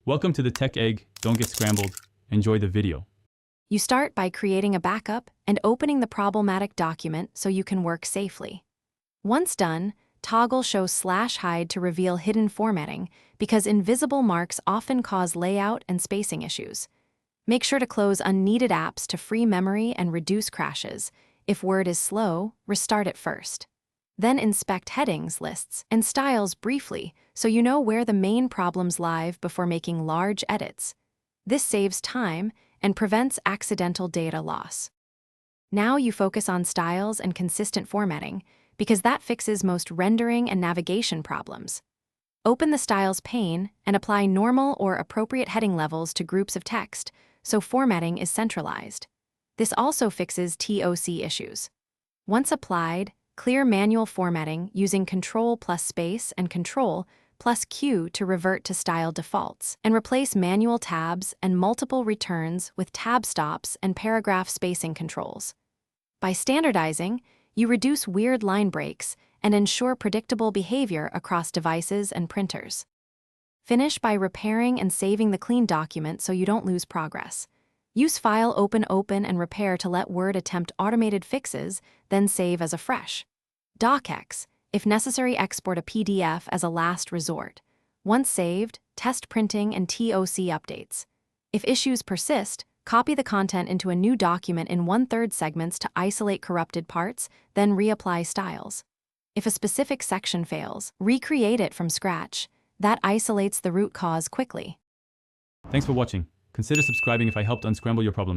Welcome to the Tech Egg. Don't get scrambled. Enjoy the video. You start by creating a backup and opening the problematic document so you can work safely. Once done, toggle Show /hide to reveal hidden formatting because invisible marks often cause layout and spacing issues. Make sure to close unneeded apps to free memory and reduce crashes. If Word is slow, restart it first. Then inspect headings, lists, and styles briefly so you know where the main problems lie before making large edits. This saves time and prevents accidental data loss. Now you focus on styles and consistent formatting because that fixes most rendering and navigation problems. Open the Styles pane and apply normal or appropriate heading levels to groups of text so formatting is centralized. This also fixes TOC issues. Once applied, clear manual formatting using Ctrl+Space and Ctrl+Q to revert to style defaults, and replace manual tabs and multiple returns with tab stops and paragraph spacing controls. By standardizing, you reduce weird line breaks and ensure predictable behavior across devices and printers. Finish by repairing and saving the clean document so you don't lose progress. Use File Open and Repair to let Word attempt automated fixes, then save as a fresh. DocX, if necessary, export a PDF as a last resort. Once saved, test printing and TOC updates. If issues persist, copy the content into a new document in 1/3 segments to isolate corrupted parts, then reapply styles. If a specific section fails, recreate it from scratch. That isolates the root cause quickly. Thanks for watching. Consider subscribing if I helped unscramble your problems.